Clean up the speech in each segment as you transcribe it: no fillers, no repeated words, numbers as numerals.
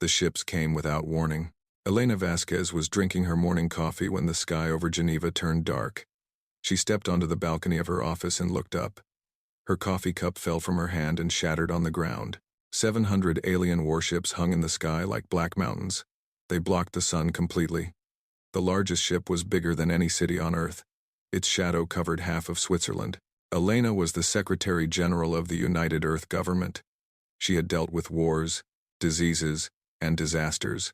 The ships came without warning. Elena Vasquez was drinking her morning coffee when the sky over Geneva turned dark. She stepped onto the balcony of her office and looked up. Her coffee cup fell from her hand and shattered on the ground. 700 alien warships hung in the sky like black mountains. They blocked the sun completely. The largest ship was bigger than any city on Earth. Its shadow covered half of Switzerland. Elena was the Secretary General of the United Earth Government. She had dealt with wars, diseases, and disasters.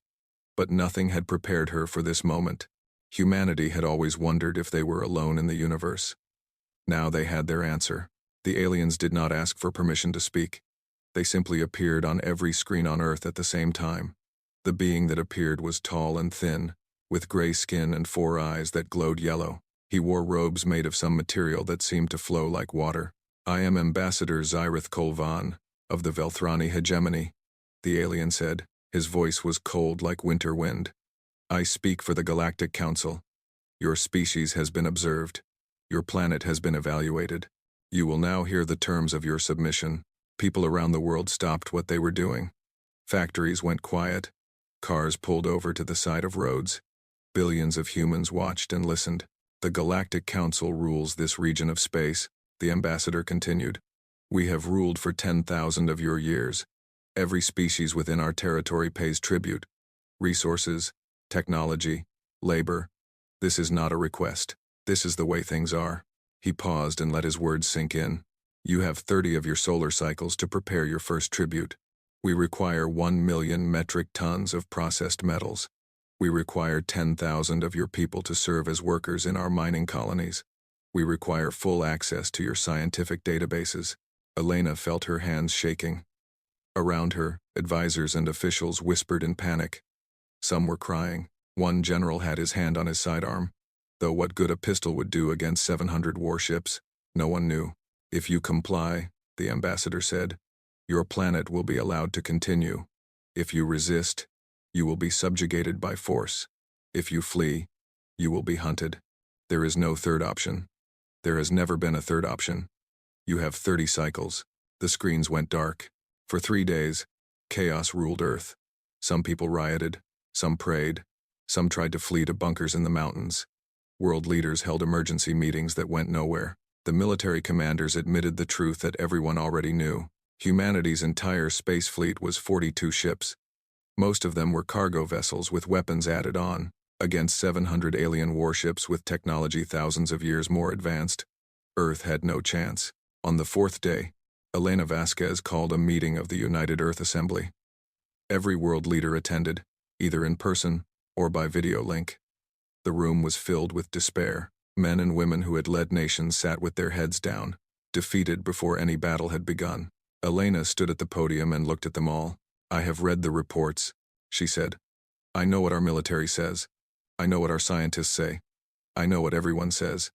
But nothing had prepared her for this moment. Humanity had always wondered if they were alone in the universe. Now they had their answer. The aliens did not ask for permission to speak. They simply appeared on every screen on Earth at the same time. The being that appeared was tall and thin, with gray skin and 4 eyes that glowed yellow. He wore robes made of some material that seemed to flow like water. "I am Ambassador Zyrith Kolvan, of the Velthrani hegemony," the alien said. His voice was cold like winter wind. "I speak for the Galactic Council. Your species has been observed. Your planet has been evaluated. You will now hear the terms of your submission." People around the world stopped what they were doing. Factories went quiet. Cars pulled over to the side of roads. Billions of humans watched and listened. "The Galactic Council rules this region of space," the ambassador continued. "We have ruled for 10,000 of your years. Every species within our territory pays tribute. Resources, technology, labor. This is not a request. This is the way things are." He paused and let his words sink in. "You have 30 of your solar cycles to prepare your first tribute. We require 1 million metric tons of processed metals. We require 10,000 of your people to serve as workers in our mining colonies. We require full access to your scientific databases." Elena felt her hands shaking. Around her, advisors and officials whispered in panic. Some were crying. One general had his hand on his sidearm. Though what good a pistol would do against 700 warships, no one knew. "If you comply," the ambassador said, "your planet will be allowed to continue. If you resist, you will be subjugated by force. If you flee, you will be hunted. There is no third option. There has never been a third option. You have 30 cycles." The screens went dark. For 3 days, chaos ruled Earth. Some people rioted, some prayed, some tried to flee to bunkers in the mountains. World leaders held emergency meetings that went nowhere. The military commanders admitted the truth that everyone already knew. Humanity's entire space fleet was 42 ships. Most of them were cargo vessels with weapons added on, against 700 alien warships with technology thousands of years more advanced. Earth had no chance. On the 4th day, Elena Vasquez called a meeting of the United Earth Assembly. Every world leader attended, either in person or by video link. The room was filled with despair. Men and women who had led nations sat with their heads down, defeated before any battle had begun. Elena stood at the podium and looked at them all. "I have read the reports," she said. "I know what our military says. I know what our scientists say. I know what everyone says.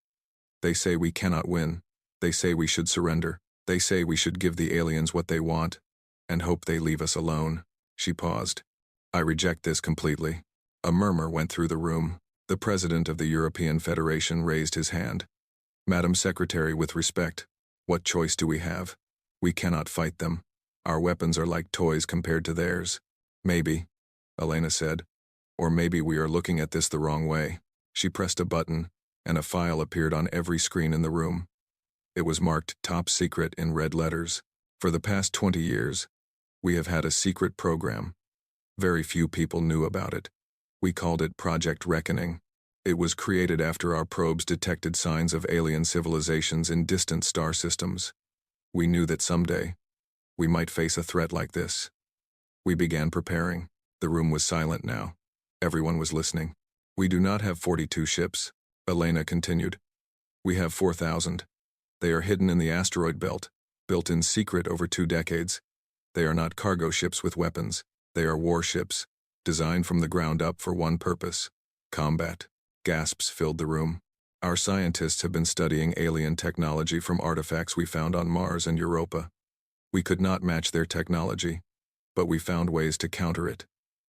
They say we cannot win. They say we should surrender. They say we should give the aliens what they want and hope they leave us alone." She paused. "I reject this completely." A murmur went through the room. The president of the European Federation raised his hand. "Madam Secretary, with respect, what choice do we have? We cannot fight them. Our weapons are like toys compared to theirs." "Maybe," Elena said. "Or maybe we are looking at this the wrong way." She pressed a button, and a file appeared on every screen in the room. It was marked "Top Secret" in red letters. "For the past 20 years, we have had a secret program. Very few people knew about it. We called it Project Reckoning. It was created after our probes detected signs of alien civilizations in distant star systems. We knew that someday, we might face a threat like this. We began preparing." The room was silent now. Everyone was listening. "We do not have 42 ships," Elena continued. "We have 4,000. They are hidden in the asteroid belt, built in secret over 2 decades. They are not cargo ships with weapons. They are warships, designed from the ground up for one purpose: combat." Gasps filled the room. "Our scientists have been studying alien technology from artifacts we found on Mars and Europa. We could not match their technology, but we found ways to counter it,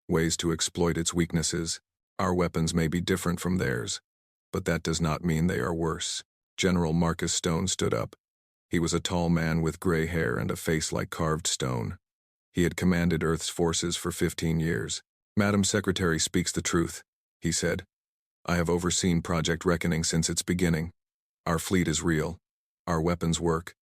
ways to exploit its weaknesses. Our weapons may be different from theirs, but that does not mean they are worse." General Marcus Stone stood up. He was a tall man with gray hair and a face like carved stone. He had commanded Earth's forces for 15 years. "Madam Secretary speaks the truth," he said. "I have overseen Project Reckoning since its beginning. Our fleet is real. Our weapons work.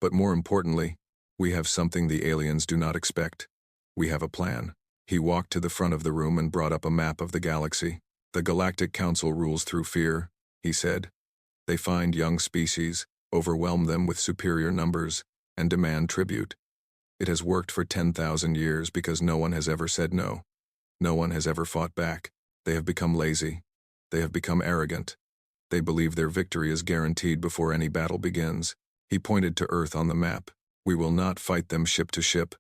But more importantly, we have something the aliens do not expect. We have a plan." He walked to the front of the room and brought up a map of the galaxy. "The Galactic Council rules through fear," he said. "They find young species, overwhelm them with superior numbers, and demand tribute. It has worked for 10,000 years because no one has ever said no. No one has ever fought back. They have become lazy. They have become arrogant. They believe their victory is guaranteed before any battle begins." He pointed to Earth on the map. "We will not fight them ship to ship.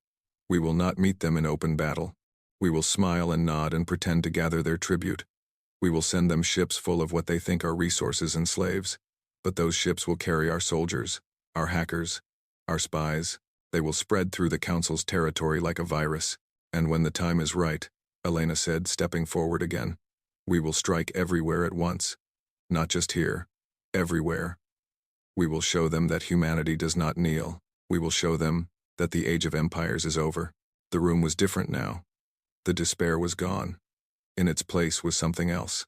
We will not meet them in open battle. We will smile and nod and pretend to gather their tribute. We will send them ships full of what they think are resources and slaves. But those ships will carry our soldiers, our hackers, our spies. They will spread through the Council's territory like a virus. And when the time is right," Elena said, stepping forward again, "we will strike everywhere at once. Not just here. Everywhere. We will show them that humanity does not kneel. We will show them that the age of empires is over." The room was different now. The despair was gone. In its place was something else.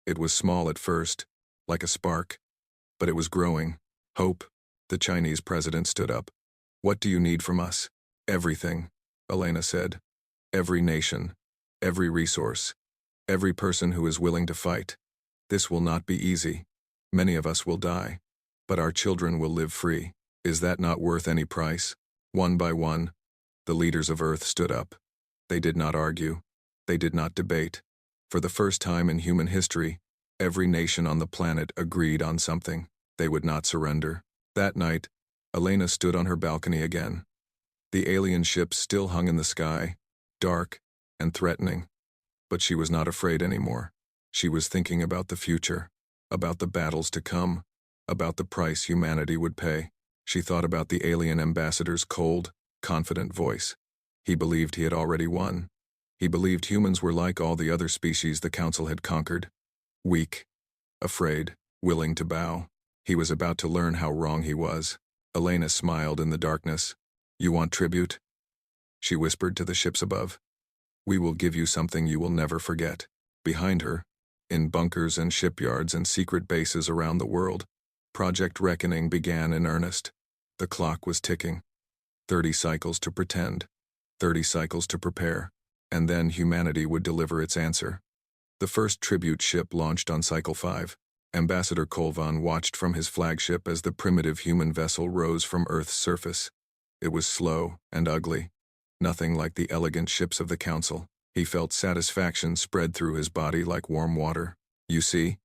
It was small at first, like a spark. But it was growing. Hope. The Chinese president stood up. "What do you need from us?" "Everything," Elena said. "Every nation. Every resource. Every person who is willing to fight. This will not be easy. Many of us will die. But our children will live free. Is that not worth any price?" One by one, the leaders of Earth stood up. They did not argue. They did not debate. For the first time in human history, every nation on the planet agreed on something. They would not surrender. That night, Elena stood on her balcony again. The alien ships still hung in the sky, dark and threatening. But she was not afraid anymore. She was thinking about the future, about the battles to come, about the price humanity would pay. She thought about the alien ambassador's cold, confident voice. He believed he had already won. He believed humans were like all the other species the Council had conquered. Weak, afraid, willing to bow. He was about to learn how wrong he was. Elena smiled in the darkness. "You want tribute?" She whispered to the ships above. "We will give you something you will never forget." Behind her, in bunkers and shipyards and secret bases around the world, Project Reckoning began in earnest. The clock was ticking. 30 cycles to pretend. 30 cycles to prepare. And then humanity would deliver its answer. The first tribute ship launched on Cycle 5. Ambassador Kolvan watched from his flagship as the primitive human vessel rose from Earth's surface. It was slow and ugly. Nothing like the elegant ships of the Council. He felt satisfaction spread through his body like warm water. "You see,"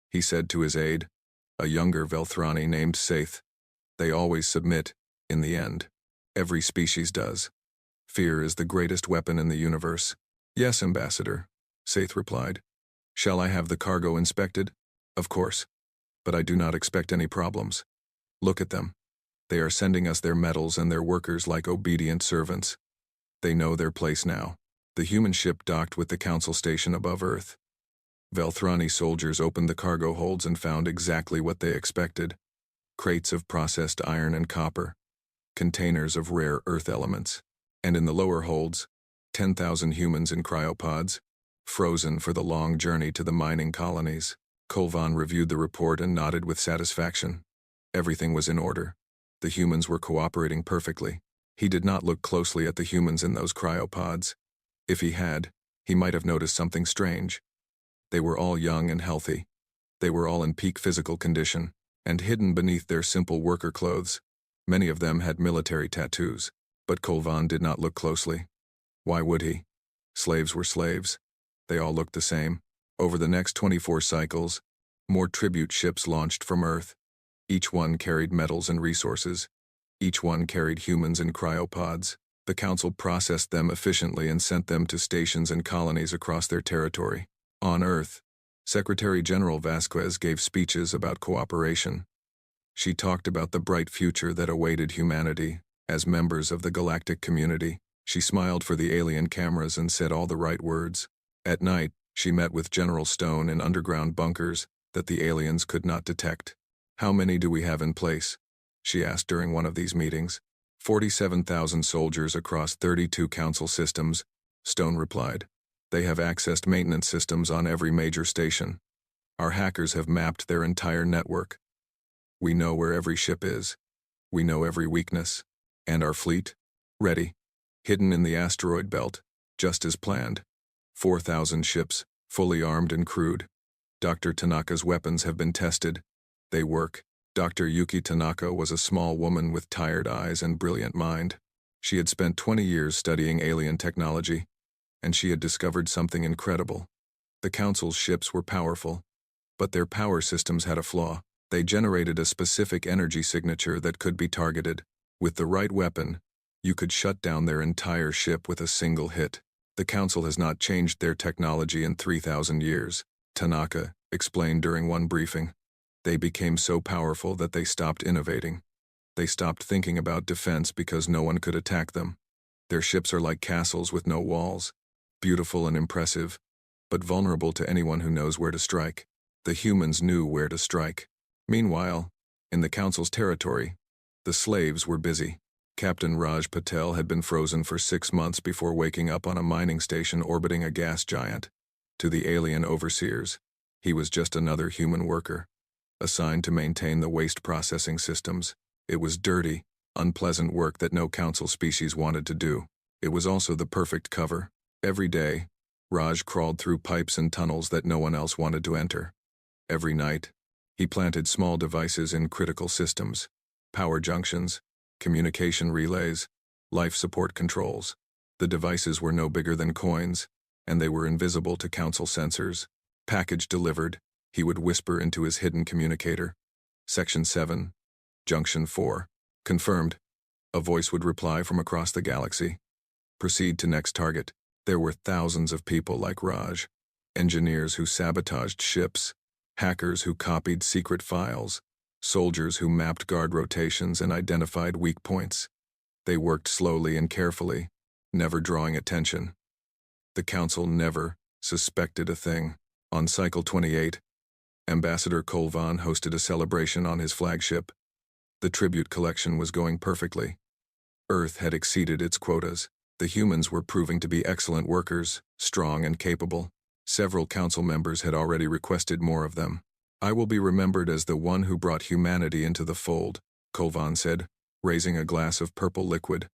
he said to his aide, a younger Velthrani named Saith. "They always submit, in the end. Every species does. Fear is the greatest weapon in the universe." "Yes, Ambassador," Saith replied. "Shall I have the cargo inspected?" "Of course. But I do not expect any problems. Look at them. They are sending us their metals and their workers like obedient servants. They know their place now." The human ship docked with the Council station above Earth. Velthrani soldiers opened the cargo holds and found exactly what they expected. Crates of processed iron and copper. Containers of rare Earth elements. And in the lower holds, 10,000 humans in cryopods, frozen for the long journey to the mining colonies. Kolvan reviewed the report and nodded with satisfaction. Everything was in order. The humans were cooperating perfectly. He did not look closely at the humans in those cryopods. If he had, he might have noticed something strange. They were all young and healthy. They were all in peak physical condition, and hidden beneath their simple worker clothes. Many of them had military tattoos. But Kolvan did not look closely. Why would he? Slaves were slaves. They all looked the same. Over the next 24 cycles, more tribute ships launched from Earth. Each one carried metals and resources. Each one carried humans in cryopods. The Council processed them efficiently and sent them to stations and colonies across their territory. On Earth, Secretary General Vasquez gave speeches about cooperation. She talked about the bright future that awaited humanity. As members of the galactic community, she smiled for the alien cameras and said all the right words. At night, she met with General Stone in underground bunkers that the aliens could not detect. "How many do we have in place?" she asked during one of these meetings. 47,000 soldiers across 32 council systems, Stone replied. They have accessed maintenance systems on every major station. Our hackers have mapped their entire network. We know where every ship is. We know every weakness. And our fleet? Ready. Hidden in the asteroid belt, just as planned. 4,000 ships, fully armed and crewed. Dr. Tanaka's weapons have been tested. They work. Dr. Yuki Tanaka was a small woman with tired eyes and brilliant mind. She had spent 20 years studying alien technology, and she had discovered something incredible. The Council's ships were powerful, but their power systems had a flaw. They generated a specific energy signature that could be targeted. With the right weapon, you could shut down their entire ship with a single hit. The Council has not changed their technology in 3,000 years, Tanaka explained during one briefing. They became so powerful that they stopped innovating. They stopped thinking about defense because no one could attack them. Their ships are like castles with no walls, beautiful and impressive, but vulnerable to anyone who knows where to strike. The humans knew where to strike. Meanwhile, in the Council's territory, the slaves were busy. Captain Raj Patel had been frozen for 6 months before waking up on a mining station orbiting a gas giant. To the alien overseers, he was just another human worker, assigned to maintain the waste processing systems. It was dirty, unpleasant work that no Council species wanted to do. It was also the perfect cover. Every day, Raj crawled through pipes and tunnels that no one else wanted to enter. Every night, he planted small devices in critical systems, power junctions, communication relays, life support controls. The devices were no bigger than coins, and they were invisible to Council sensors. Package delivered, he would whisper into his hidden communicator. Section 7, Junction 4. Confirmed. A voice would reply from across the galaxy. Proceed to next target. There were thousands of people like Raj. Engineers who sabotaged ships, hackers who copied secret files, soldiers who mapped guard rotations and identified weak points. They worked slowly and carefully, never drawing attention. The Council never suspected a thing. On Cycle 28, Ambassador Kolvan hosted a celebration on his flagship. The tribute collection was going perfectly. Earth had exceeded its quotas. The humans were proving to be excellent workers, strong and capable. Several Council members had already requested more of them. I will be remembered as the one who brought humanity into the fold, Kolvan said, raising a glass of purple liquid.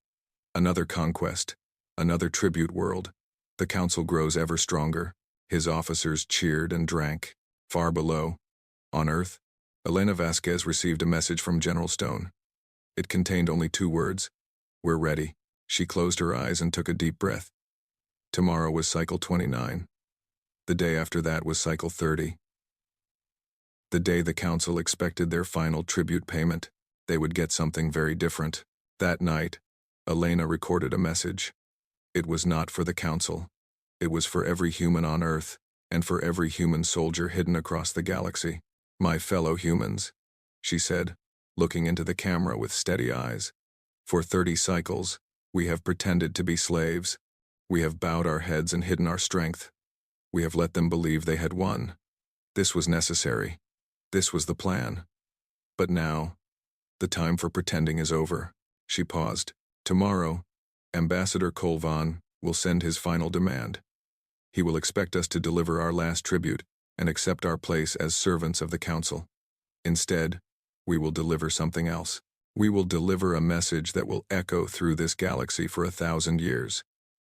Another conquest, another tribute world. The Council grows ever stronger. His officers cheered and drank. Far below, on Earth, Elena Vasquez received a message from General Stone. It contained only 2 words. We're ready. She closed her eyes and took a deep breath. Tomorrow was Cycle 29. The day after that was Cycle 30. The day the Council expected their final tribute payment, they would get something very different. That night, Elena recorded a message. It was not for the Council. It was for every human on Earth, and for every human soldier hidden across the galaxy. My fellow humans, she said, looking into the camera with steady eyes. For 30 cycles, we have pretended to be slaves. We have bowed our heads and hidden our strength. We have let them believe they had won. This was necessary. This was the plan. But now, the time for pretending is over. She paused. Tomorrow, Ambassador Kolvan will send his final demand. He will expect us to deliver our last tribute and accept our place as servants of the Council. Instead, we will deliver something else. We will deliver a message that will echo through this galaxy for 1,000 years.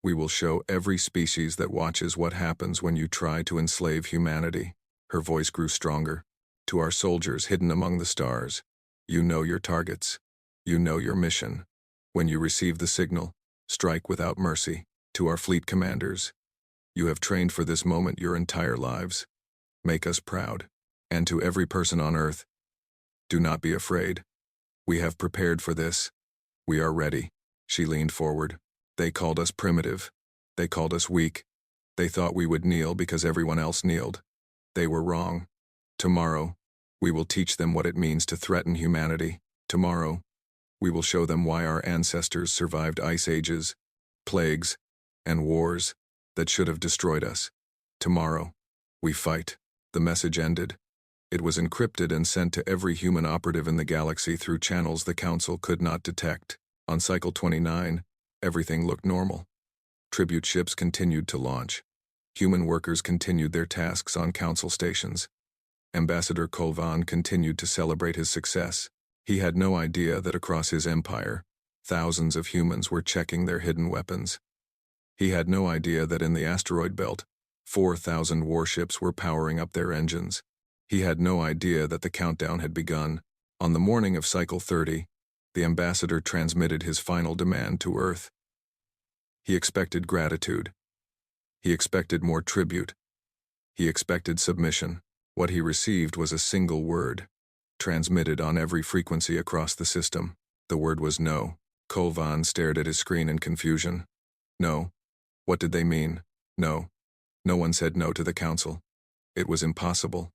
We will show every species that watches what happens when you try to enslave humanity. Her voice grew stronger. To our soldiers hidden among the stars, you know your targets. You know your mission. When you receive the signal, strike without mercy. To our fleet commanders, you have trained for this moment your entire lives. Make us proud. And to every person on Earth, do not be afraid. We have prepared for this. We are ready. She leaned forward. They called us primitive. They called us weak. They thought we would kneel because everyone else kneeled. They were wrong. Tomorrow, we will teach them what it means to threaten humanity. Tomorrow, we will show them why our ancestors survived ice ages, plagues, and wars that should have destroyed us. Tomorrow, we fight. The message ended. It was encrypted and sent to every human operative in the galaxy through channels the Council could not detect. On cycle 29, everything looked normal. Tribute ships continued to launch. Human workers continued their tasks on council stations. Ambassador Kolvan continued to celebrate his success. He had no idea that across his empire, thousands of humans were checking their hidden weapons. He had no idea that in the asteroid belt, 4,000 warships were powering up their engines. He had no idea that the countdown had begun. On the morning of Cycle 30, the ambassador transmitted his final demand to Earth. He expected gratitude. He expected more tribute. He expected submission. What he received was a single word, transmitted on every frequency across the system. The word was no. Kolvan stared at his screen in confusion. No. What did they mean? No. No one said no to the council. It was impossible.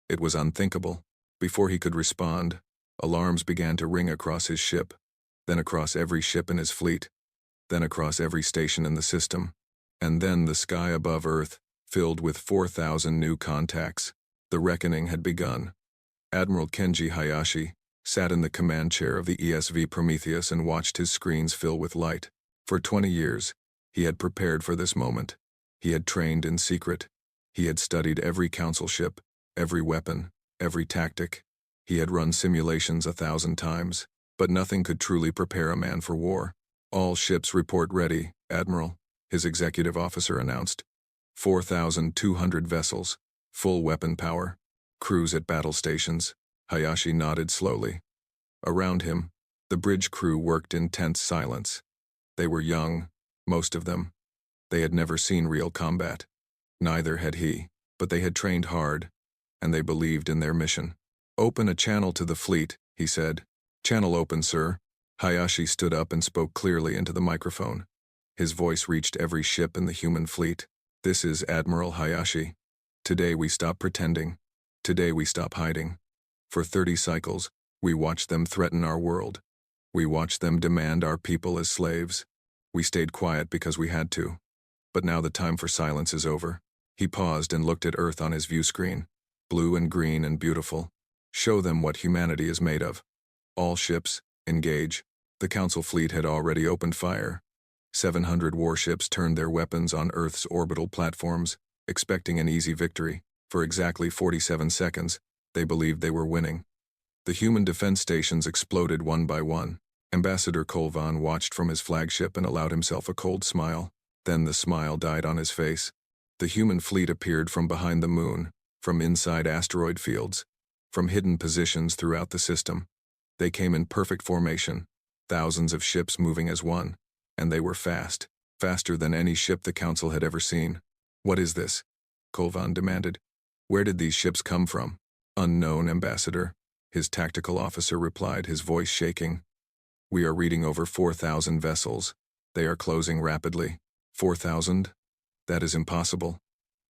It was unthinkable. Before he could respond, alarms began to ring across his ship, then across every ship in his fleet, then across every station in the system, and then the sky above Earth, filled with 4,000 new contacts. The reckoning had begun. Admiral Kenji Hayashi sat in the command chair of the ESV Prometheus and watched his screens fill with light. For 20 years, he had prepared for this moment. He had trained in secret. He had studied every council ship, every weapon, every tactic. He had run simulations 1,000 times, but nothing could truly prepare a man for war. All ships report ready, Admiral, his executive officer announced. 4,200 vessels, full weapon power, crews at battle stations. Hayashi nodded slowly. Around him, the bridge crew worked in tense silence. They were young, most of them. They had never seen real combat. Neither had he, but they had trained hard, and they believed in their mission. Open a channel to the fleet, he said. Channel open, sir. Hayashi stood up and spoke clearly into the microphone. His voice reached every ship in the human fleet. This is Admiral Hayashi. Today we stop pretending. Today we stop hiding. For 30 cycles, we watched them threaten our world. We watched them demand our people as slaves. We stayed quiet because we had to. But now the time for silence is over. He paused and looked at Earth on his view screen. Blue and green and beautiful. Show them what humanity is made of. All ships, engage. The Council fleet had already opened fire. 700 warships turned their weapons on Earth's orbital platforms, expecting an easy victory. For exactly 47 seconds, they believed they were winning. The human defense stations exploded one by one. Ambassador Kolvan watched from his flagship and allowed himself a cold smile. Then the smile died on his face. The human fleet appeared from behind the moon, from inside asteroid fields, from hidden positions throughout the system. They came in perfect formation, thousands of ships moving as one, and they were fast, faster than any ship the Council had ever seen. What is this? Kolvan demanded. Where did these ships come from? Unknown, Ambassador, his tactical officer replied, his voice shaking. We are reading over 4,000 vessels. They are closing rapidly. 4,000? That is impossible.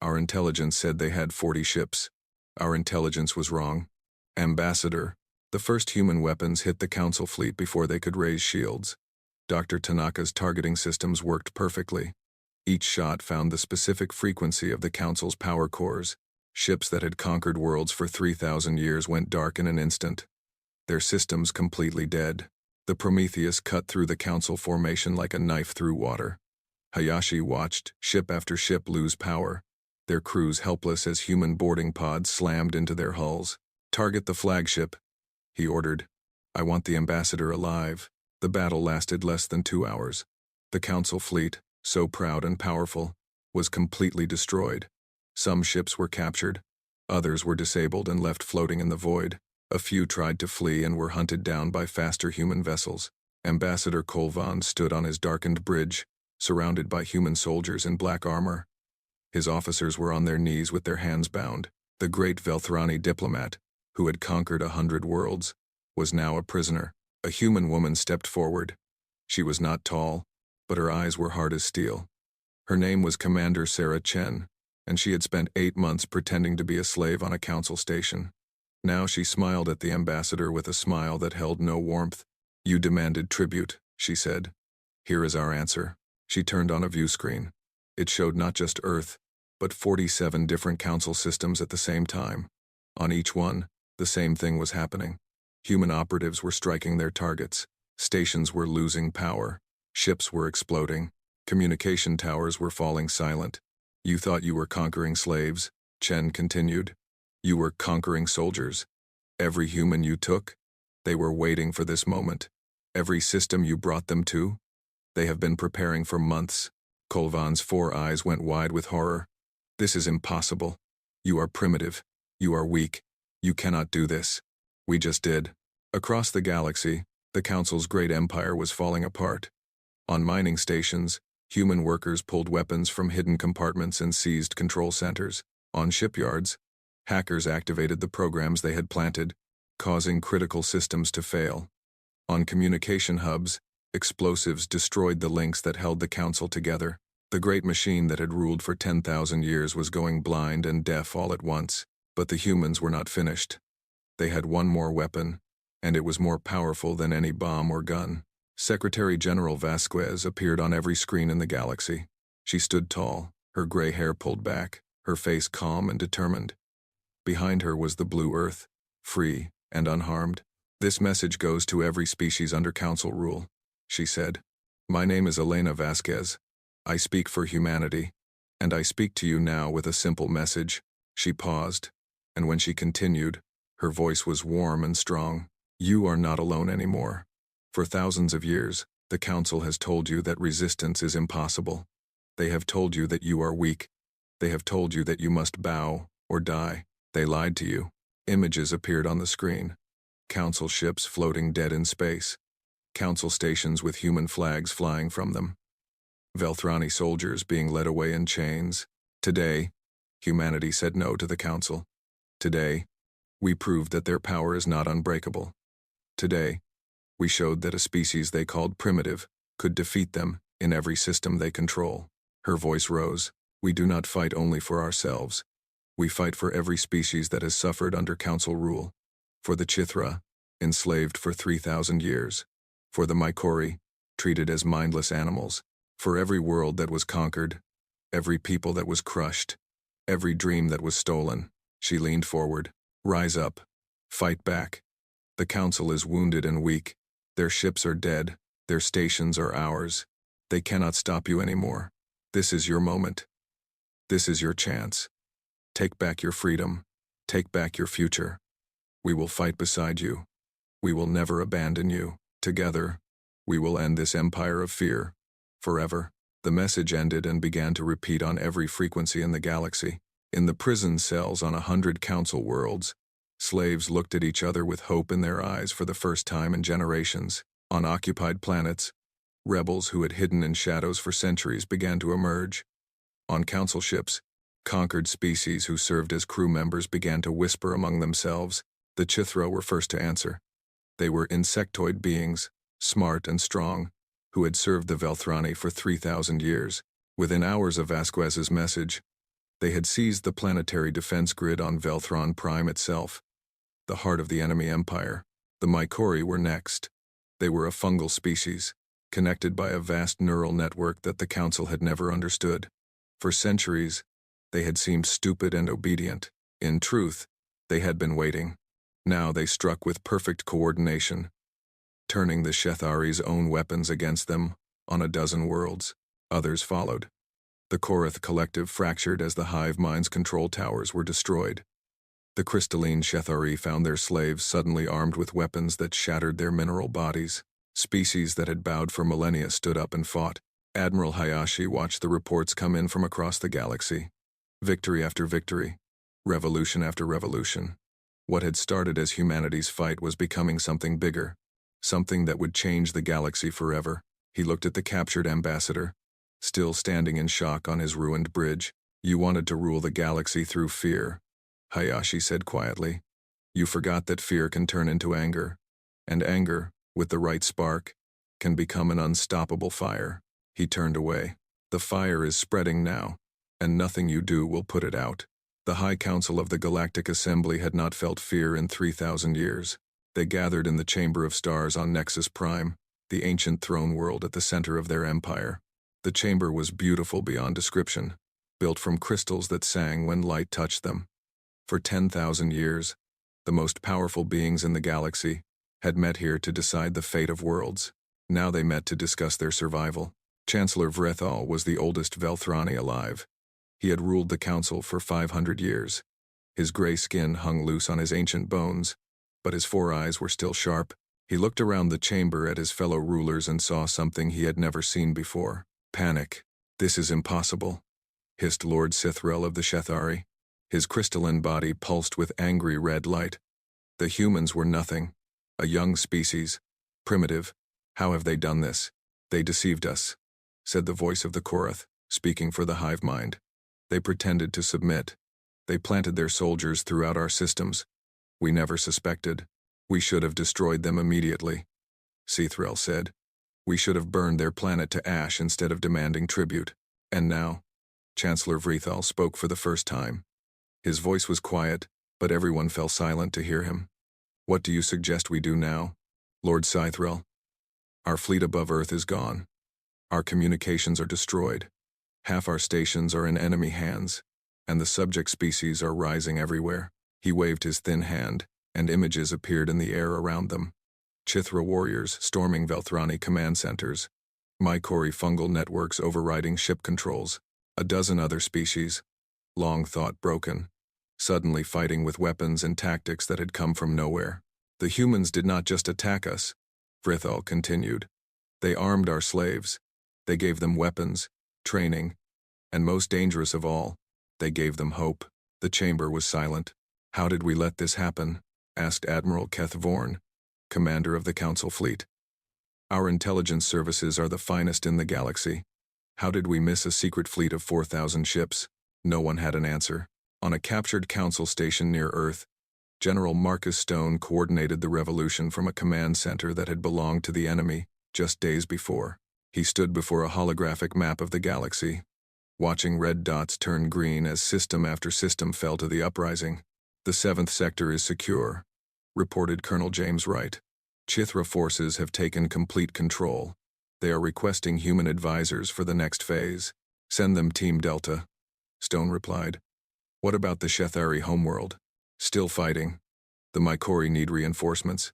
Our intelligence said they had 40 ships. Our intelligence was wrong. Ambassador, the first human weapons hit the Council fleet before they could raise shields. Dr. Tanaka's targeting systems worked perfectly. Each shot found the specific frequency of the Council's power cores. Ships that had conquered worlds for 3,000 years went dark in an instant. Their systems completely dead. The Prometheus cut through the Council formation like a knife through water. Hayashi watched ship after ship lose power, their crews helpless as human boarding pods slammed into their hulls. Target the flagship, he ordered. I want the ambassador alive. The battle lasted less than 2 hours. The Council fleet, so proud and powerful, was completely destroyed. Some ships were captured. Others were disabled and left floating in the void. A few tried to flee and were hunted down by faster human vessels. Ambassador Kolvan stood on his darkened bridge, surrounded by human soldiers in black armor. His officers were on their knees with their hands bound. The great Velthrani diplomat, who had conquered 100 worlds, was now a prisoner. A human woman stepped forward. She was not tall, but her eyes were hard as steel. Her name was Commander Sarah Chen, and she had spent 8 months pretending to be a slave on a Council station. Now she smiled at the ambassador with a smile that held no warmth. You demanded tribute, she said. Here is our answer. She turned on a view screen. It showed not just Earth, but 47 different Council systems at the same time. On each one, the same thing was happening. Human operatives were striking their targets. Stations were losing power. Ships were exploding. Communication towers were falling silent. You thought you were conquering slaves, Chen continued. You were conquering soldiers. Every human you took, they were waiting for this moment. Every system you brought them to, they have been preparing for months. Kolvan's 4 eyes went wide with horror. This is impossible. You are primitive. You are weak. You cannot do this. We just did. Across the galaxy, the Council's great empire was falling apart. On mining stations, human workers pulled weapons from hidden compartments and seized control centers. On shipyards, hackers activated the programs they had planted, causing critical systems to fail. On communication hubs, explosives destroyed the links that held the Council together. The great machine that had ruled for 10,000 years was going blind and deaf all at once. But the humans were not finished. They had one more weapon, and it was more powerful than any bomb or gun. Secretary General Vasquez appeared on every screen in the galaxy. She stood tall, her gray hair pulled back, her face calm and determined. Behind her was the blue Earth, free and unharmed. This message goes to every species under Council rule, she said. My name is Elena Vasquez. I speak for humanity, and I speak to you now with a simple message. She paused, and when she continued, her voice was warm and strong. You are not alone anymore. For thousands of years, the Council has told you that resistance is impossible. They have told you that you are weak. They have told you that you must bow or die. They lied to you. Images appeared on the screen. Council ships floating dead in space. Council stations with human flags flying from them. Velthrani soldiers being led away in chains. Today, humanity said no to the Council. Today, we proved that their power is not unbreakable. Today, we showed that a species they called primitive could defeat them in every system they control. Her voice rose. We do not fight only for ourselves. We fight for every species that has suffered under Council rule. For the Chithra, enslaved for 3,000 years. For the Mycori, treated as mindless animals. For every world that was conquered. Every people that was crushed. Every dream that was stolen. She leaned forward. Rise up. Fight back. The Council is wounded and weak. Their ships are dead. Their stations are ours. They cannot stop you anymore. This is your moment. This is your chance. Take back your freedom. Take back your future. We will fight beside you. We will never abandon you. Together, we will end this empire of fear. Forever. The message ended and began to repeat on every frequency in the galaxy. In the prison cells on 100 Council worlds, slaves looked at each other with hope in their eyes for the first time in generations. On occupied planets, rebels who had hidden in shadows for centuries began to emerge. On Council ships, conquered species who served as crew members began to whisper among themselves. The Chithra were first to answer. They were insectoid beings, smart and strong, who had served the Velthrani for 3,000 years. Within hours of Vasquez's message, they had seized the planetary defense grid on Velthron Prime itself, the heart of the enemy empire. The Mycori were next. They were a fungal species, connected by a vast neural network that the Council had never understood. For centuries, they had seemed stupid and obedient. In truth, they had been waiting. Now they struck with perfect coordination, turning the Shethari's own weapons against them on a dozen worlds. Others followed. The Korath collective fractured as the hive mind's control towers were destroyed. The crystalline Shethari found their slaves suddenly armed with weapons that shattered their mineral bodies. Species that had bowed for millennia stood up and fought. Admiral Hayashi watched the reports come in from across the galaxy. Victory after victory. Revolution after revolution. What had started as humanity's fight was becoming something bigger. Something that would change the galaxy forever. He looked at the captured ambassador, still standing in shock on his ruined bridge. You wanted to rule the galaxy through fear, Hayashi said quietly. You forgot that fear can turn into anger, and anger, with the right spark, can become an unstoppable fire. He turned away. The fire is spreading now, and nothing you do will put it out. The High Council of the Galactic Assembly had not felt fear in 3,000 years. They gathered in the Chamber of Stars on Nexus Prime, the ancient throne world at the center of their empire. The chamber was beautiful beyond description, built from crystals that sang when light touched them. For 10,000 years, the most powerful beings in the galaxy, had met here to decide the fate of worlds. Now they met to discuss their survival. Chancellor Vrethal was the oldest Velthrani alive. He had ruled the council for 500 years. His gray skin hung loose on his ancient bones, but his 4 eyes were still sharp. He looked around the chamber at his fellow rulers and saw something he had never seen before. Panic. "This is impossible," hissed Lord Sithrel of the Shethari. His crystalline body pulsed with angry red light. The humans were nothing. A young species. Primitive. "How have they done this? They deceived us," said the voice of the Korath, speaking for the hive mind. "They pretended to submit. They planted their soldiers throughout our systems. We never suspected. We should have destroyed them immediately," Sithrel said. "We should have burned their planet to ash instead of demanding tribute. And now," Chancellor Vrethal spoke for the first time. His voice was quiet, but everyone fell silent to hear him. "What do you suggest we do now, Lord Sithrel? Our fleet above Earth is gone. Our communications are destroyed. Half our stations are in enemy hands, and the subject species are rising everywhere." He waved his thin hand, and images appeared in the air around them. Chithra warriors storming Velthrani command centers, Mycori fungal networks overriding ship controls, a dozen other species, long thought broken, suddenly fighting with weapons and tactics that had come from nowhere. "The humans did not just attack us," Vrethal continued. "They armed our slaves. They gave them weapons, training, and most dangerous of all, they gave them hope." The chamber was silent. "How did we let this happen?" asked Admiral Keth Vorn, commander of the Council fleet. "Our intelligence services are the finest in the galaxy. How did we miss a secret fleet of 4,000 ships?" No one had an answer. On a captured Council station near Earth, General Marcus Stone coordinated the revolution from a command center that had belonged to the enemy just days before. He stood before a holographic map of the galaxy, watching red dots turn green as system after system fell to the uprising. "The 7th sector is secure," reported Colonel James Wright. "Chithra forces have taken complete control. They are requesting human advisors for the next phase. Send them Team Delta," Stone replied. "What about the Shethari homeworld?" "Still fighting. The Mycori need reinforcements.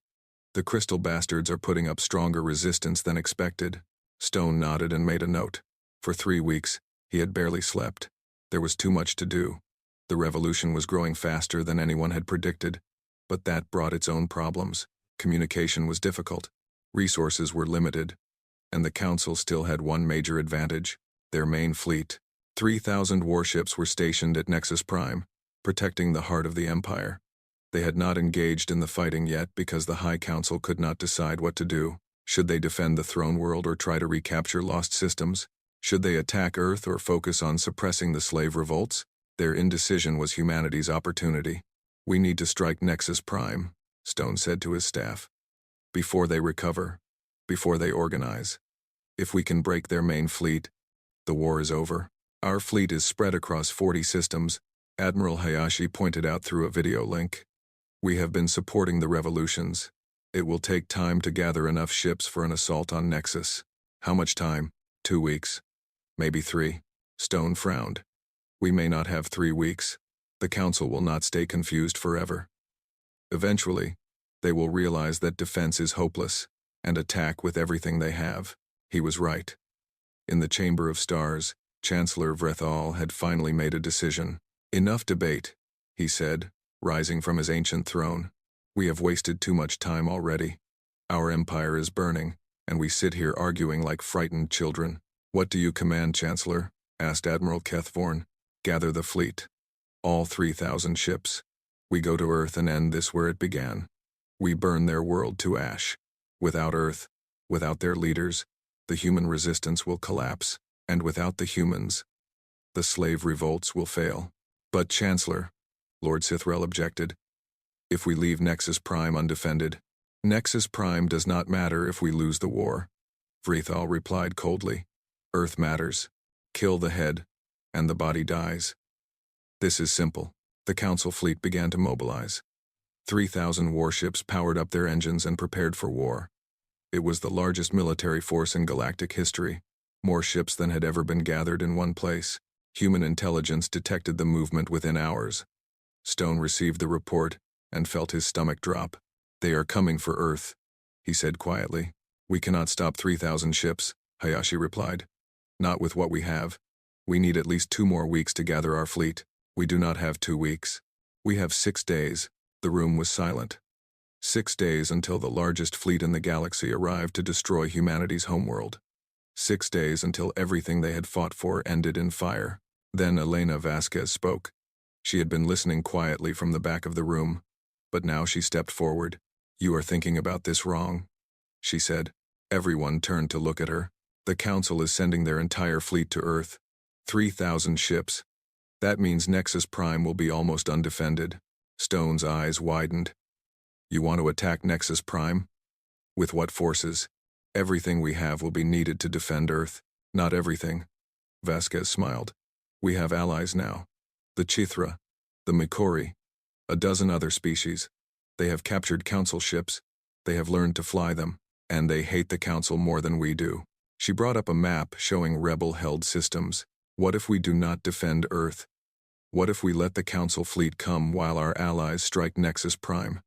The crystal bastards are putting up stronger resistance than expected." Stone nodded and made a note. For 3 weeks, he had barely slept. There was too much to do. The revolution was growing faster than anyone had predicted, but that brought its own problems. Communication was difficult. Resources were limited. And the Council still had one major advantage: their main fleet. 3,000 warships were stationed at Nexus Prime, protecting the heart of the Empire. They had not engaged in the fighting yet because the High Council could not decide what to do. Should they defend the throne world or try to recapture lost systems? Should they attack Earth or focus on suppressing the slave revolts? Their indecision was humanity's opportunity. "We need to strike Nexus Prime," Stone said to his staff. "Before they recover, before they organize. If we can break their main fleet, the war is over." "Our fleet is spread across 40 systems," Admiral Hayashi pointed out through a video link. "We have been supporting the revolutions. It will take time to gather enough ships for an assault on Nexus." "How much time?" 2 weeks. Maybe 3. Stone frowned. "We may not have 3 weeks. The Council will not stay confused forever. Eventually, they will realize that defense is hopeless, and attack with everything they have." He was right. In the Chamber of Stars, Chancellor Vrethal had finally made a decision. "Enough debate," he said, rising from his ancient throne. "We have wasted too much time already. Our empire is burning, and we sit here arguing like frightened children." "What do you command, Chancellor?" asked Admiral Keth Vorn. "Gather the fleet. All 3,000 ships. We go to Earth and end this where it began. We burn their world to ash. Without Earth, without their leaders, the human resistance will collapse, and without the humans, the slave revolts will fail." "But Chancellor," Lord Sithrel objected, "if we leave Nexus Prime undefended." "Nexus Prime does not matter if we lose the war," Vrethal replied coldly. "Earth matters. Kill the head, and the body dies." "This is simple." The Council fleet began to mobilize. 3,000 warships powered up their engines and prepared for war. It was the largest military force in galactic history, more ships than had ever been gathered in one place. Human intelligence detected the movement within hours. Stone received the report and felt his stomach drop. "They are coming for Earth," he said quietly. We cannot stop 3,000 ships, Hayashi replied. Not with what we have. We need at least 2 more weeks to gather our fleet. We do not have 2 weeks. We have 6 days. The room was silent. 6 days until the largest fleet in the galaxy arrived to destroy humanity's homeworld. 6 days until everything they had fought for ended in fire. Then Elena Vasquez spoke. She had been listening quietly from the back of the room, but now she stepped forward. You are thinking about this wrong, she said. Everyone turned to look at her. The Council is sending their entire fleet to Earth. 3,000 ships. That means Nexus Prime will be almost undefended. Stone's eyes widened. You want to attack Nexus Prime? With what forces? Everything we have will be needed to defend Earth. Not everything. Vasquez smiled. We have allies now. The Chithra, the Mikori, a dozen other species. They have captured Council ships. They have learned to fly them, and they hate the Council more than we do. She brought up a map showing rebel-held systems. What if we do not defend Earth? What if we let the Council fleet come while our allies strike Nexus Prime?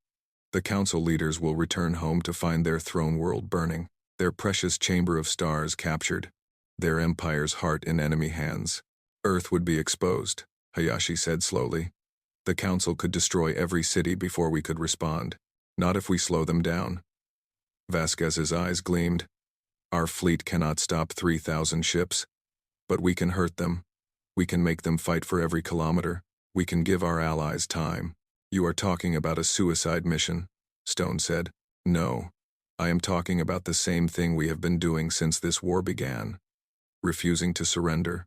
The Council leaders will return home to find their throne world burning, their precious chamber of stars captured, their empire's heart in enemy hands. Earth would be exposed, Hayashi said slowly. The Council could destroy every city before we could respond. Not if we slow them down. Vasquez's eyes gleamed. Our fleet cannot stop 3,000 ships. But we can hurt them. We can make them fight for every kilometer. We can give our allies time. You are talking about a suicide mission, Stone said. No. I am talking about the same thing we have been doing since this war began. Refusing to surrender.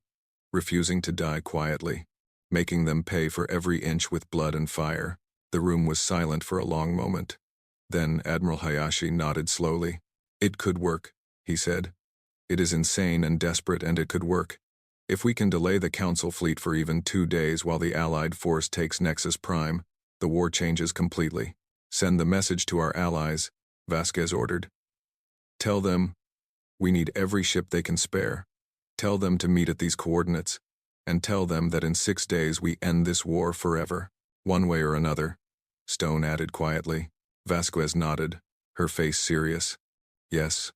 Refusing to die quietly. Making them pay for every inch with blood and fire. The room was silent for a long moment. Then Admiral Hayashi nodded slowly. It could work, he said. It is insane and desperate, and it could work. If we can delay the Council fleet for even 2 days while the Allied force takes Nexus Prime, the war changes completely. Send the message to our allies, Vasquez ordered. Tell them, we need every ship they can spare. Tell them to meet at these coordinates, and tell them that in 6 days we end this war forever, one way or another, Stone added quietly. Vasquez nodded, her face serious. Yes,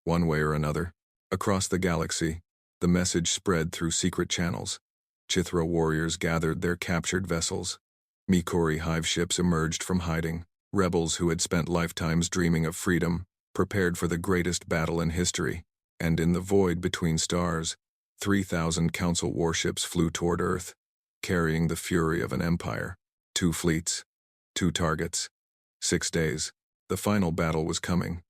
one way or another. Across the galaxy, the message spread through secret channels. Chithra warriors gathered their captured vessels. Mikori hive ships emerged from hiding. Rebels who had spent lifetimes dreaming of freedom, prepared for the greatest battle in history. And in the void between stars, 3,000 Council warships flew toward Earth, carrying the fury of an empire. 2 fleets, 2 targets. 6 days. The final battle was coming.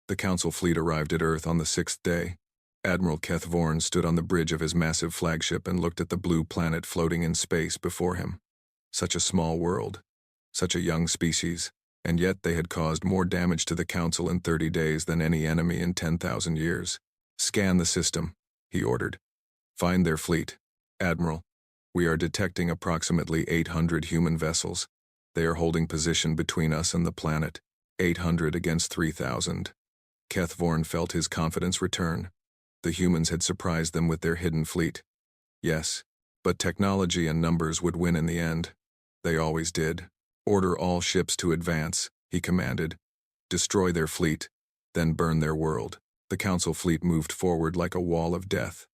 The Council fleet arrived at Earth on the 6th day. Admiral Keth Vorn stood on the bridge of his massive flagship and looked at the blue planet floating in space before him. Such a small world. Such a young species. And yet they had caused more damage to the Council in 30 days than any enemy in 10,000 years. Scan the system, he ordered. Find their fleet. Admiral, we are detecting approximately 800 human vessels. They are holding position between us and the planet. 800 against 3,000. Keth Vorn felt his confidence return. The humans had surprised them with their hidden fleet. Yes, but technology and numbers would win in the end. They always did. Order all ships to advance, he commanded. Destroy their fleet, then burn their world. The Council fleet moved forward like a wall of death.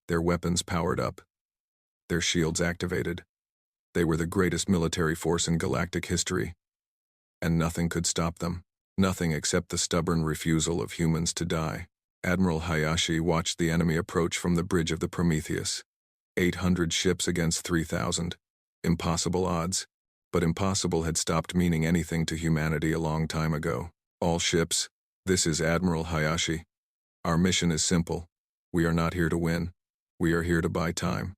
Their weapons powered up. Their shields activated. They were the greatest military force in galactic history. And nothing could stop them. Nothing except the stubborn refusal of humans to die. Admiral Hayashi watched the enemy approach from the bridge of the Prometheus. 800 ships against 3,000. Impossible odds. But impossible had stopped meaning anything to humanity a long time ago. All ships, this is Admiral Hayashi. Our mission is simple. We are not here to win. We are here to buy time.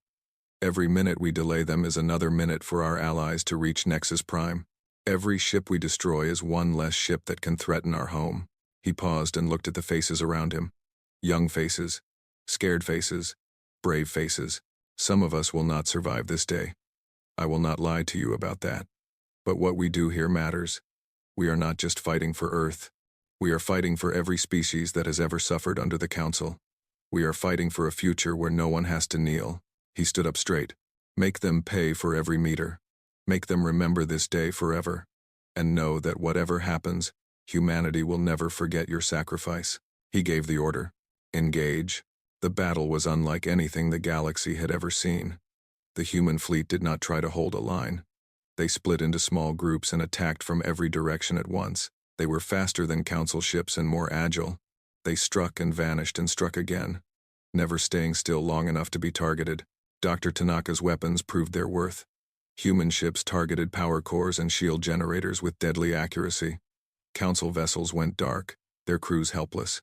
Every minute we delay them is another minute for our allies to reach Nexus Prime. Every ship we destroy is one less ship that can threaten our home. He paused and looked at the faces around him. Young faces, scared faces, brave faces. Some of us will not survive this day. I will not lie to you about that. But what we do here matters. We are not just fighting for Earth. We are fighting for every species that has ever suffered under the Council. We are fighting for a future where no one has to kneel. He stood up straight. Make them pay for every meter. Make them remember this day forever. And know that whatever happens, Humanity will never forget your sacrifice. He gave the order. Engage. The battle was unlike anything the galaxy had ever seen. The human fleet did not try to hold a line. They split into small groups and attacked from every direction at once. They were faster than council ships and more agile. They struck and vanished and struck again, never staying still long enough to be targeted. Dr. Tanaka's weapons proved their worth. Human ships targeted power cores and shield generators with deadly accuracy. Council vessels went dark, their crews helpless.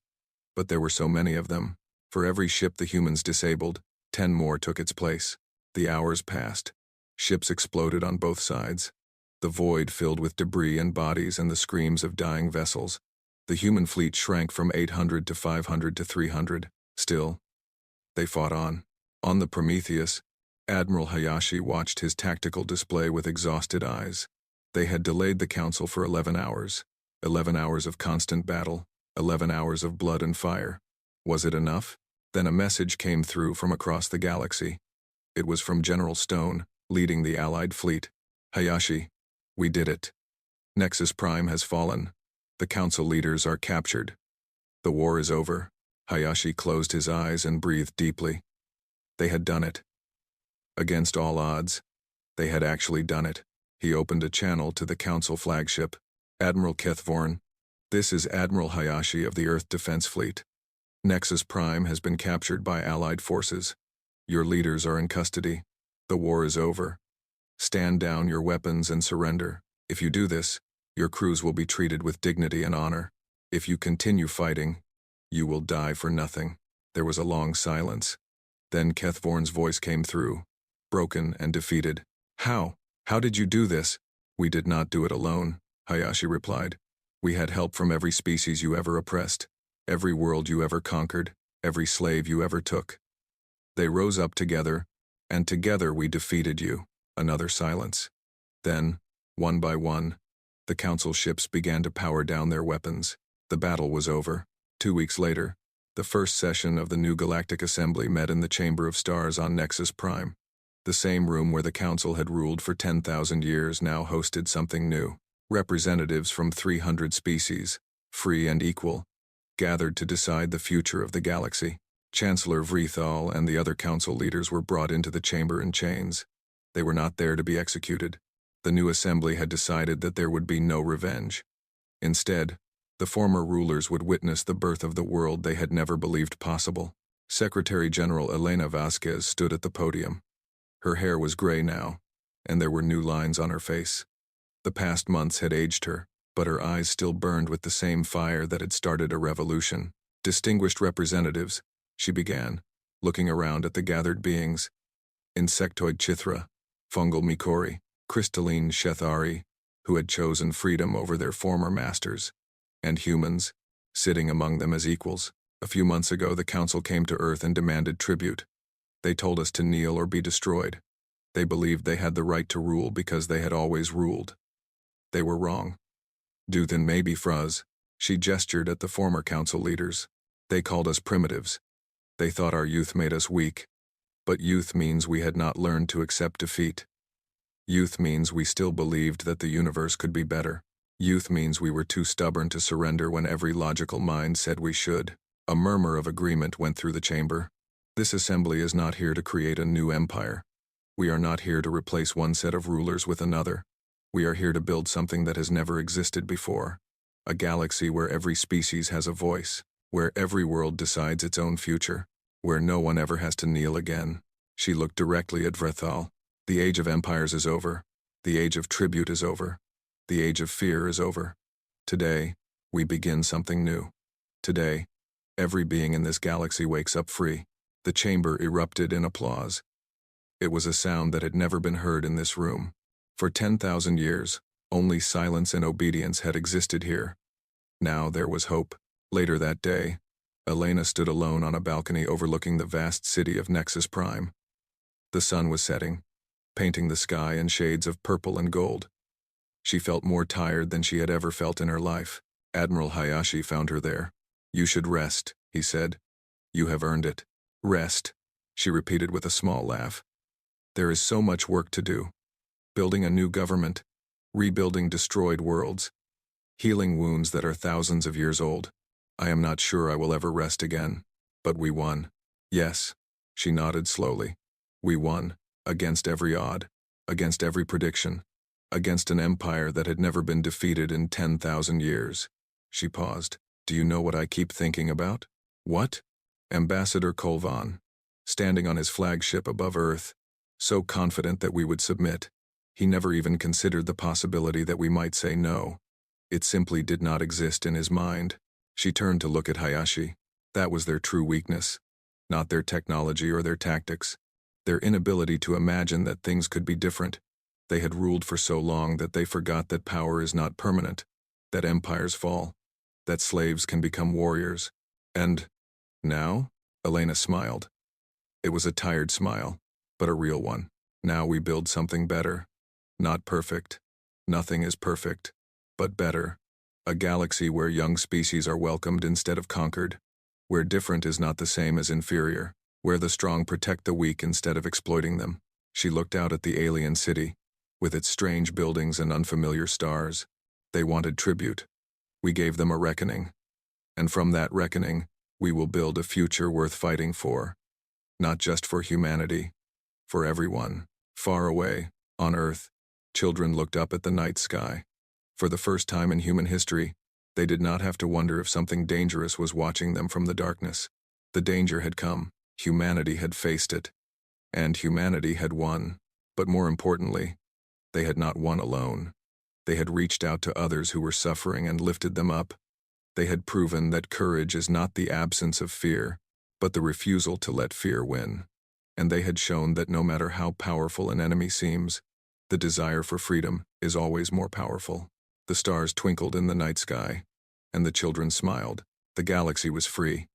But there were so many of them. For every ship the humans disabled, 10 more took its place. The hours passed. Ships exploded on both sides. The void filled with debris and bodies and the screams of dying vessels. The human fleet shrank from 800 to 500 to 300. Still, they fought on. On the Prometheus, Admiral Hayashi watched his tactical display with exhausted eyes. They had delayed the council for 11 hours. 11 hours of constant battle. 11 hours of blood and fire. Was it enough? Then a message came through from across the galaxy. It was from General Stone, leading the Allied fleet. Hayashi, we did it. Nexus Prime has fallen. The council leaders are captured. The war is over. Hayashi closed his eyes and breathed deeply. They had done it. Against all odds, they had actually done it. He opened a channel to the council flagship. Admiral Kethvorn, this is Admiral Hayashi of the Earth Defense Fleet. Nexus Prime has been captured by Allied forces. Your leaders are in custody. The war is over. Stand down your weapons and surrender. If you do this, your crews will be treated with dignity and honor. If you continue fighting, you will die for nothing. There was a long silence. Then Kethvorn's voice came through, broken and defeated. How? How did you do this? We did not do it alone, Hayashi replied. We had help from every species you ever oppressed, every world you ever conquered, every slave you ever took. They rose up together, and together we defeated you. Another silence. Then, one by one, the council ships began to power down their weapons. The battle was over. 2 weeks later, the first session of the new Galactic Assembly met in the Chamber of Stars on Nexus Prime. The same room where the council had ruled for 10,000 years now hosted something new. Representatives from 300 species, free and equal, gathered to decide the future of the galaxy. Chancellor Vrethal and the other council leaders were brought into the chamber in chains. They were not there to be executed. The new assembly had decided that there would be no revenge. Instead, the former rulers would witness the birth of the world they had never believed possible. Secretary General Elena Vasquez stood at the podium. Her hair was gray now, and there were new lines on her face. The past months had aged her, but her eyes still burned with the same fire that had started a revolution. Distinguished representatives, she began, looking around at the gathered beings. Insectoid Chithra, fungal Mikori, crystalline Shethari, who had chosen freedom over their former masters, and humans, sitting among them as equals. A few months ago, the council came to Earth and demanded tribute. They told us to kneel or be destroyed. They believed they had the right to rule because they had always ruled. They were wrong. Duthin maybe Fraz, she gestured at the former council leaders. They called us primitives. They thought our youth made us weak. But youth means we had not learned to accept defeat. Youth means we still believed that the universe could be better. Youth means we were too stubborn to surrender when every logical mind said we should. A murmur of agreement went through the chamber. This assembly is not here to create a new empire. We are not here to replace one set of rulers with another. We are here to build something that has never existed before. A galaxy where every species has a voice, where every world decides its own future, where no one ever has to kneel again. She looked directly at Vrethal. The age of empires is over. The age of tribute is over. The age of fear is over. Today, we begin something new. Today, every being in this galaxy wakes up free. The chamber erupted in applause. It was a sound that had never been heard in this room. For 10,000 years, only silence and obedience had existed here. Now there was hope. Later that day, Elena stood alone on a balcony overlooking the vast city of Nexus Prime. The sun was setting, painting the sky in shades of purple and gold. She felt more tired than she had ever felt in her life. Admiral Hayashi found her there. You should rest, he said. You have earned it. Rest, she repeated with a small laugh. There is so much work to do. Building a new government, rebuilding destroyed worlds. healing wounds that are thousands of years old. I am not sure I will ever rest again. But we won. Yes. She nodded slowly. We won. Against every odd. Against every prediction. Against an empire that had never been defeated in 10,000 years. She paused. Do you know what I keep thinking about? What? Ambassador Colvan. Standing on his flagship above Earth. So confident that we would submit. He never even considered the possibility that we might say no. It simply did not exist in his mind. She turned to look at Hayashi. That was their true weakness. Not their technology or their tactics. Their inability to imagine that things could be different. They had ruled for so long that they forgot that power is not permanent, that empires fall, that slaves can become warriors. And now? Elena smiled. It was a tired smile, but a real one. Now we build something better. Not perfect. Nothing is perfect. But better. A galaxy where young species are welcomed instead of conquered. Where different is not the same as inferior. Where the strong protect the weak instead of exploiting them. She looked out at the alien city, with its strange buildings and unfamiliar stars. They wanted tribute. We gave them a reckoning. And from that reckoning, we will build a future worth fighting for. Not just for humanity. For everyone. Far away, on Earth, children looked up at the night sky. For the first time in human history, they did not have to wonder if something dangerous was watching them from the darkness. The danger had come. Humanity had faced it. And humanity had won. But more importantly, they had not won alone. They had reached out to others who were suffering and lifted them up. They had proven that courage is not the absence of fear, but the refusal to let fear win. And they had shown that no matter how powerful an enemy seems, the desire for freedom is always more powerful. The stars twinkled in the night sky, and the children smiled. The galaxy was free.